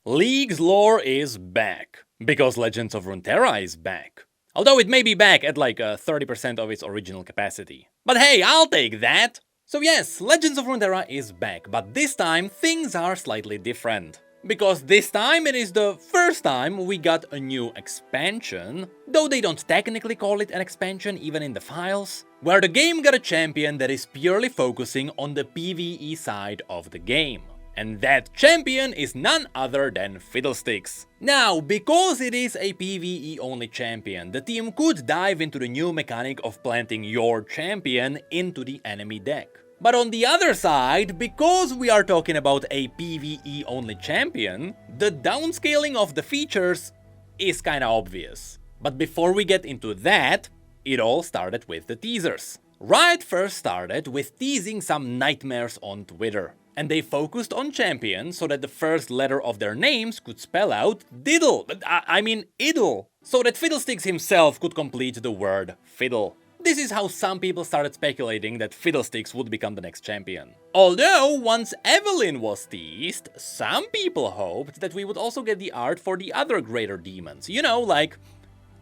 League's lore is back, because Legends of Runeterra is back. Although it may be back at like 30% of its original capacity. But hey, I'll take that! So yes, Legends of Runeterra is back, but this time things are slightly different. Because this time it is the first time we got a new expansion, though they don't technically call it an expansion even in the files, where the game got a champion that is purely focusing on the PvE side of the game. And that champion is none other than Fiddlesticks. Now, because it is a PvE only champion, the team could dive into the new mechanic of planting your champion into the enemy deck. But on the other side, because we are talking about a PvE only champion, the downscaling of the features is kinda obvious. But before we get into that, it all started with the teasers. Riot first started with teasing some nightmares on Twitter. And they focused on champions so that the first letter of their names could spell out diddle, idle, so that Fiddlesticks himself could complete the word fiddle. This is how some people started speculating that Fiddlesticks would become the next champion. Although, once Evelyn was teased, some people hoped that we would also get the art for the other greater demons, you know, like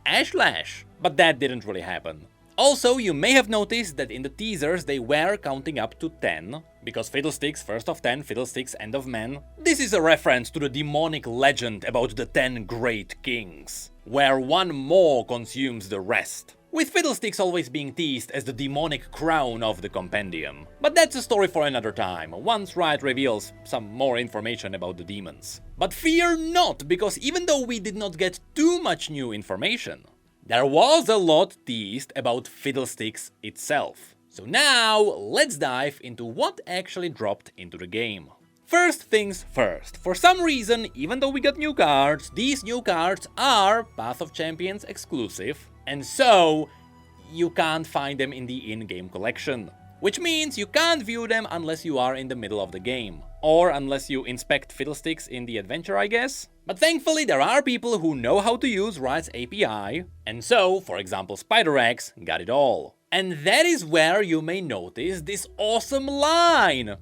Ashlash. But that didn't really happen. Also, you may have noticed that in the teasers they were counting up to 10, because Fiddlesticks first of 10, Fiddlesticks end of men. This is a reference to the demonic legend about the 10 great kings, where one more consumes the rest, with Fiddlesticks always being teased as the demonic crown of the compendium. But that's a story for another time, once Riot reveals some more information about the demons. But fear not, because even though we did not get too much new information, there was a lot teased about Fiddlesticks itself. So now, let's dive into what actually dropped into the game. First things first, for some reason, even though we got new cards, these new cards are Path of Champions exclusive, and so you can't find them in the in-game collection. Which means you can't view them unless you are in the middle of the game. Or unless you inspect Fiddlesticks in the adventure, I guess. But thankfully there are people who know how to use Riot's API, and so, for example SpiderX got it all. And that is where you may notice this awesome line!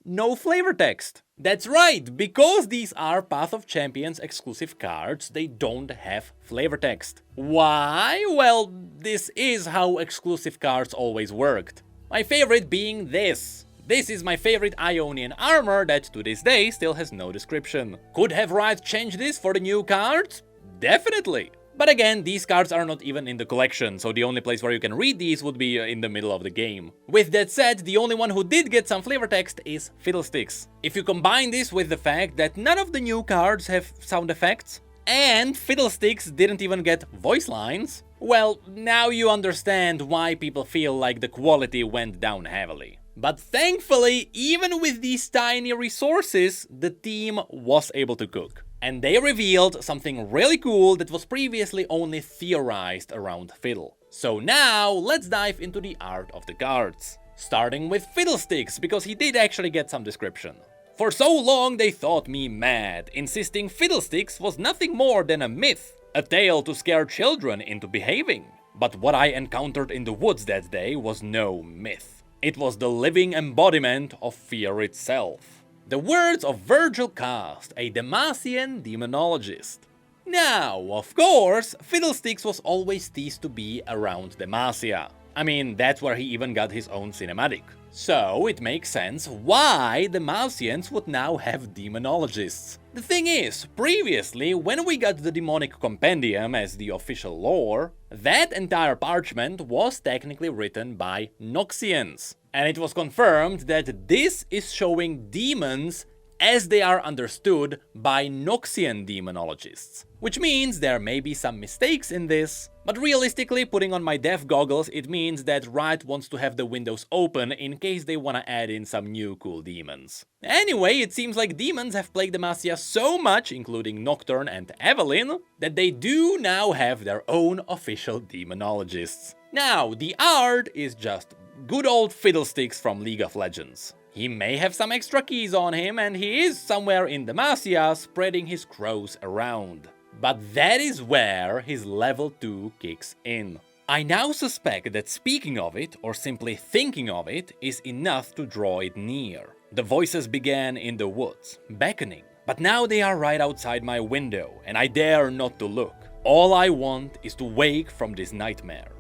No flavor text. That's right, because these are Path of Champions exclusive cards, they don't have flavor text. Why? Well, this is how exclusive cards always worked. My favorite being this. This is my favorite Ionian armor that to this day still has no description. Could have Riot changed this for the new cards? Definitely. But again, these cards are not even in the collection, so the only place where you can read these would be in the middle of the game. With that said, the only one who did get some flavor text is Fiddlesticks. If you combine this with the fact that none of the new cards have sound effects, and Fiddlesticks didn't even get voice lines, well, now you understand why people feel like the quality went down heavily. But thankfully, even with these tiny resources, the team was able to cook. And they revealed something really cool that was previously only theorized around Fiddle. So now, let's dive into the art of the cards. Starting with Fiddlesticks, because he did actually get some description. For so long they thought me mad, insisting Fiddlesticks was nothing more than a myth, a tale to scare children into behaving. But what I encountered in the woods that day was no myth. It was the living embodiment of fear itself. The words of Virgil Cast, a Demacian demonologist. Now, of course, Fiddlesticks was always teased to be around Demacia. I mean, that's where he even got his own cinematic. So it makes sense why the Demacians would now have demonologists. The thing is, previously, when we got the demonic compendium as the official lore, that entire parchment was technically written by Noxians. And it was confirmed that this is showing demons as they are understood by Noxian demonologists. Which means there may be some mistakes in this, but realistically, putting on my dev goggles, it means that Riot wants to have the windows open in case they wanna add in some new cool demons. Anyway, it seems like demons have plagued Demacia so much, including Nocturne and Evelyn, that they do now have their own official demonologists. Now, the art is just good old Fiddlesticks from League of Legends. He may have some extra keys on him, and he is somewhere in Demacia spreading his crows around. But that is where his level 2 kicks in. I now suspect that speaking of it, or simply thinking of it, is enough to draw it near. The voices began in the woods, beckoning, But now they are right outside my window, and I dare not to look. All I want is to wake from this nightmare.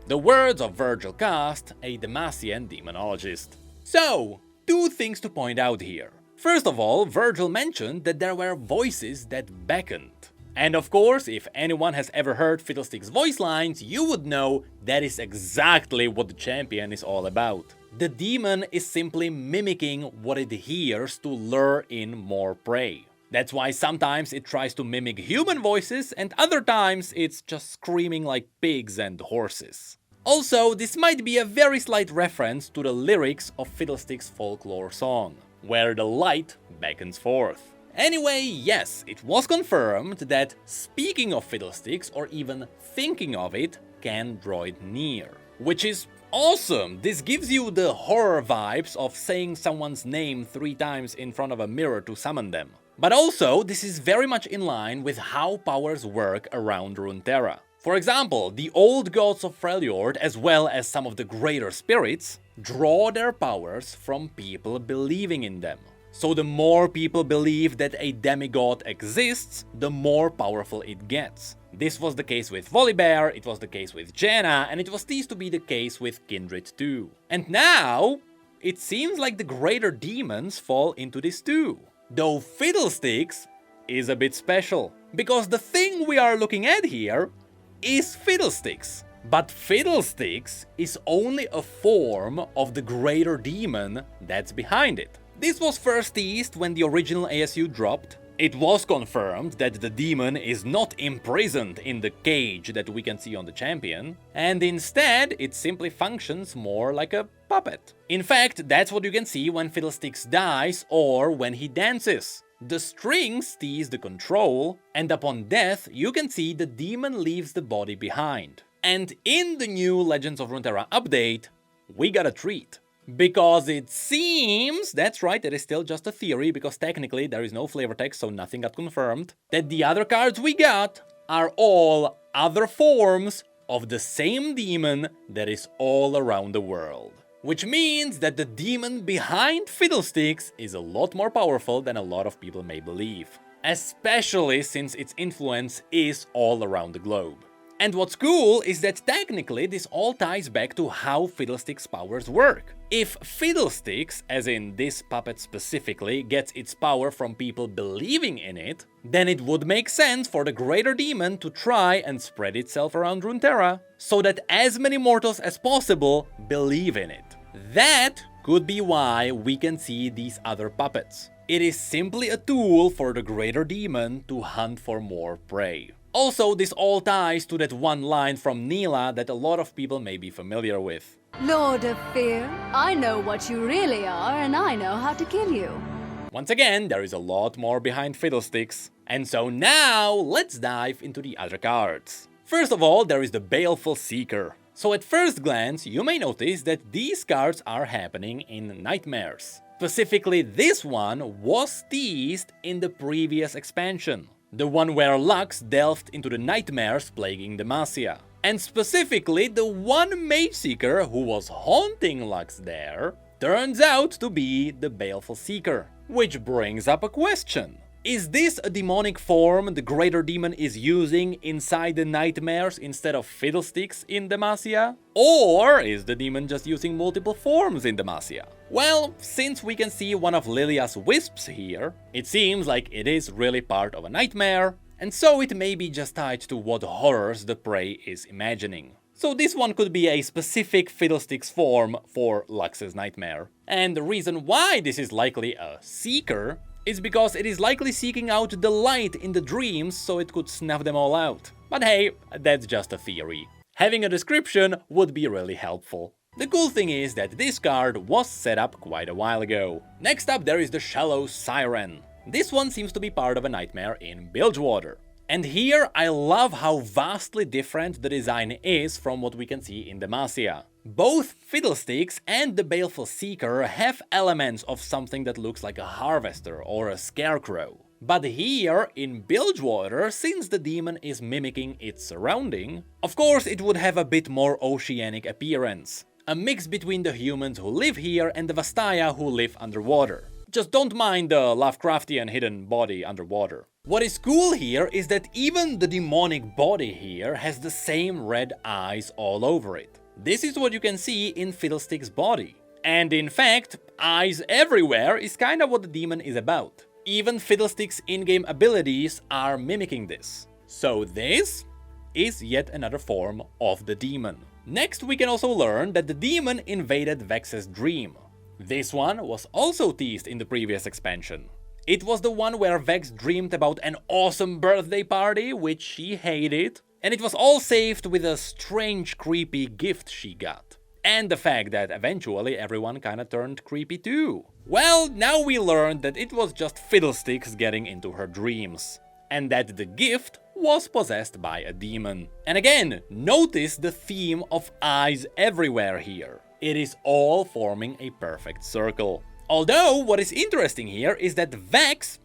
The words of Virgil Cast, a Demacian demonologist. So, two things to point out here. First of all, Virgil mentioned that there were voices that beckoned. And of course, if anyone has ever heard Fiddlesticks' voice lines, you would know that is exactly what the champion is all about. The demon is simply mimicking what it hears to lure in more prey. That's why sometimes it tries to mimic human voices and other times it's just screaming like pigs and horses. Also, this might be a very slight reference to the lyrics of Fiddlesticks' folklore song, where the light beckons forth. Anyway, yes, it was confirmed that speaking of Fiddlesticks or even thinking of it can draw it near. Which is awesome! This gives you the horror vibes of saying someone's name 3 times in front of a mirror to summon them. But also, this is very much in line with how powers work around Runeterra. For example, the old gods of Freljord, as well as some of the greater spirits, draw their powers from people believing in them. So the more people believe that a demigod exists, the more powerful it gets. This was the case with Volibear, it was the case with Jaina, and it was teased to be the case with Kindred too. And now, it seems like the greater demons fall into this too. Though Fiddlesticks is a bit special, because the thing we are looking at here is Fiddlesticks. But Fiddlesticks is only a form of the greater demon that's behind it. This was first teased when the original ASU dropped. It was confirmed that the demon is not imprisoned in the cage that we can see on the champion, and instead it simply functions more like a puppet. In fact, that's what you can see when Fiddlesticks dies or when he dances. The strings tease the control, and upon death you can see the demon leaves the body behind. And in the new Legends of Runeterra update, we got a treat. Because it seems, that's right, it is still just a theory, because technically there is no flavor text, so nothing got confirmed, that the other cards we got are all other forms of the same demon that is all around the world. Which means that the demon behind Fiddlesticks is a lot more powerful than a lot of people may believe. Especially since its influence is all around the globe. And what's cool is that technically this all ties back to how Fiddlesticks' powers work. If Fiddlesticks, as in this puppet specifically, gets its power from people believing in it, then it would make sense for the greater demon to try and spread itself around Runeterra, so that as many mortals as possible believe in it. That could be why we can see these other puppets. It is simply a tool for the greater demon to hunt for more prey. Also, this all ties to that one line from Neela that a lot of people may be familiar with. Lord of Fear, I know what you really are and I know how to kill you. Once again, there is a lot more behind Fiddlesticks. And so now, let's dive into the other cards. First of all, there is the Baleful Seeker. So at first glance, you may notice that these cards are happening in nightmares. Specifically, this one was teased in the previous expansion. The one where Lux delved into the nightmares plaguing Demacia. And specifically, the one Mage Seeker who was haunting Lux there turns out to be the Baleful Seeker. Which brings up a question. Is this a demonic form the greater demon is using inside the nightmares instead of Fiddlesticks in Demacia? Or is the demon just using multiple forms in Demacia? Well, since we can see one of Lilia's wisps here, it seems like it is really part of a nightmare, and so it may be just tied to what horrors the prey is imagining. So this one could be a specific Fiddlesticks form for Lux's nightmare. And the reason why this is likely a seeker is because it is likely seeking out the light in the dreams so it could snuff them all out. But hey, that's just a theory. Having a description would be really helpful. The cool thing is that this card was set up quite a while ago. Next up there is the Shallow Siren. This one seems to be part of a nightmare in Bilgewater. And here I love how vastly different the design is from what we can see in Demacia. Both Fiddlesticks and the Baleful Seeker have elements of something that looks like a harvester or a scarecrow. But here, in Bilgewater, since the demon is mimicking its surrounding, of course it would have a bit more oceanic appearance. A mix between the humans who live here and the Vastaya who live underwater. Just don't mind the Lovecraftian hidden body underwater. What is cool here is that even the demonic body here has the same red eyes all over it. This is what you can see in Fiddlestick's body. And in fact, eyes everywhere is kinda what the demon is about. Even Fiddlestick's in-game abilities are mimicking this. So this is yet another form of the demon. Next, we can also learn that the demon invaded Vex's dream. This one was also teased in the previous expansion. It was the one where Vex dreamed about an awesome birthday party, which she hated, and it was all saved with a strange, creepy gift she got. And the fact that eventually everyone kinda turned creepy too. Well, now we learned that it was just Fiddlesticks getting into her dreams, and that the gift was possessed by a demon. And again, notice the theme of eyes everywhere here. It is all forming a perfect circle. Although, what is interesting here is that Vex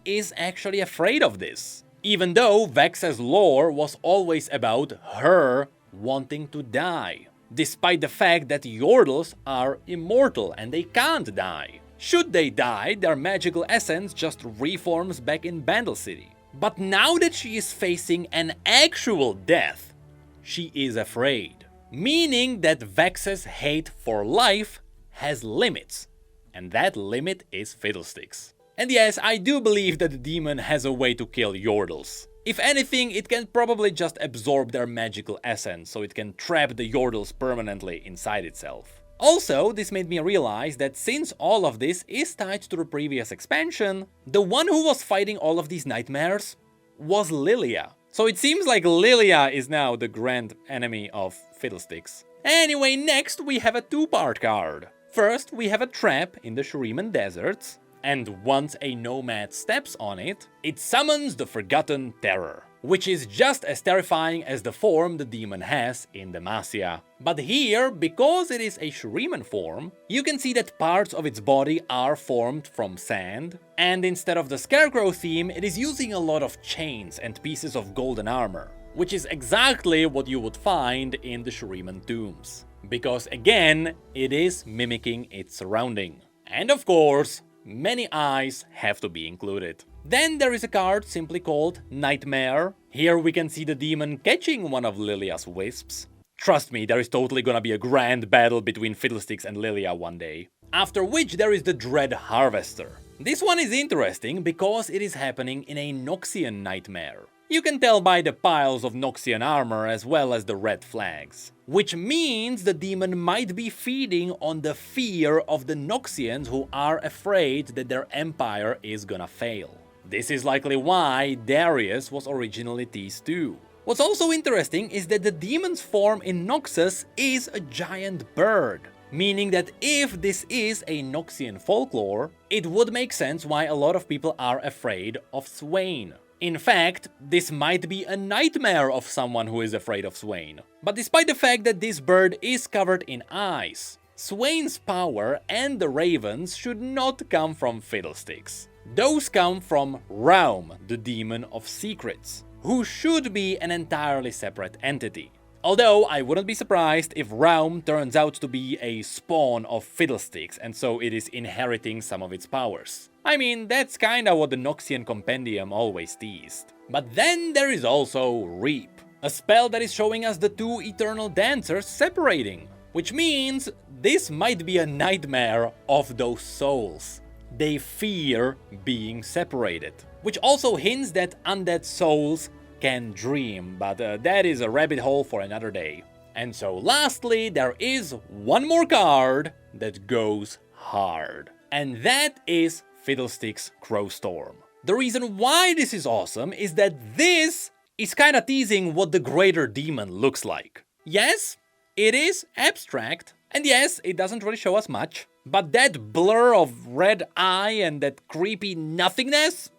is actually afraid of this. Even though Vex's lore was always about her wanting to die. Despite the fact that Yordles are immortal and they can't die. Should they die, their magical essence just reforms back in Bandle City. But now that she is facing an actual death, she is afraid. Meaning that Vex's hate for life has limits. And that limit is Fiddlesticks. And yes, I do believe that the demon has a way to kill Yordles. If anything, it can probably just absorb their magical essence, so it can trap the Yordles permanently inside itself. Also, this made me realize that since all of this is tied to the previous expansion, the one who was fighting all of these nightmares was Lilia. So it seems like Lilia is now the grand enemy of Fiddlesticks. Anyway, next we have a two-part card. First, we have a trap in the Shurima deserts, and once a nomad steps on it, it summons the Forgotten Terror, which is just as terrifying as the form the demon has in Demacia. But here, because it is a Shuriman form, you can see that parts of its body are formed from sand, and instead of the Scarecrow theme, it is using a lot of chains and pieces of golden armor, which is exactly what you would find in the Shuriman tombs. Because again, it is mimicking its surrounding. And of course, many eyes have to be included. Then there is a card simply called Nightmare. Here we can see the demon catching one of Lilia's wisps. Trust me, there is totally gonna be a grand battle between Fiddlesticks and Lilia one day. After which there is the Dread Harvester. This one is interesting because it is happening in a Noxian nightmare. You can tell by the piles of Noxian armor as well as the red flags. Which means the demon might be feeding on the fear of the Noxians who are afraid that their empire is gonna fail. This is likely why Darius was originally teased too. What's also interesting is that the demon's form in Noxus is a giant bird. Meaning that if this is a Noxian folklore, it would make sense why a lot of people are afraid of Swain. In fact, this might be a nightmare of someone who is afraid of Swain. But despite the fact that this bird is covered in eyes, Swain's power and the ravens should not come from Fiddlesticks. Those come from Raum, the demon of secrets, who should be an entirely separate entity. Although I wouldn't be surprised if Raum turns out to be a spawn of Fiddlesticks and so it is inheriting some of its powers. I mean, that's kinda what the Noxian Compendium always teased. But then there is also Reap, a spell that is showing us the two eternal dancers separating. Which means this might be a nightmare of those souls. They fear being separated. Which also hints that undead souls can dream, but that is a rabbit hole for another day. And so lastly, there is one more card that goes hard. And that is Fiddlesticks Crowstorm. The reason why this is awesome is that this is kinda teasing what the greater demon looks like. Yes, it is abstract, and yes, it doesn't really show us much, but that blur of red eye and that creepy nothingness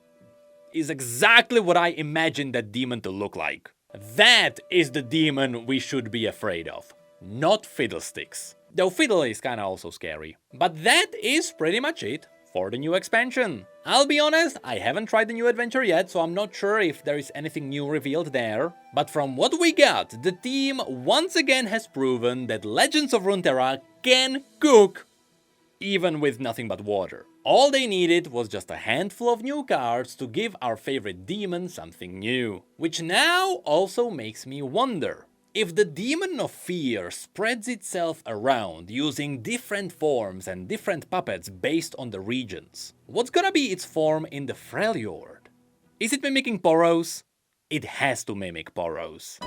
is exactly what I imagined that demon to look like. That is the demon we should be afraid of, not Fiddlesticks. Though Fiddle is kinda also scary. But that is pretty much it for the new expansion. I'll be honest, I haven't tried the new adventure yet, so I'm not sure if there is anything new revealed there. But from what we got, the team once again has proven that Legends of Runeterra can cook even with nothing but water. All they needed was just a handful of new cards to give our favorite demon something new. Which now also makes me wonder, if the Demon of Fear spreads itself around using different forms and different puppets based on the regions, what's gonna be its form in the Freljord? Is it mimicking Poros? It has to mimic Poros.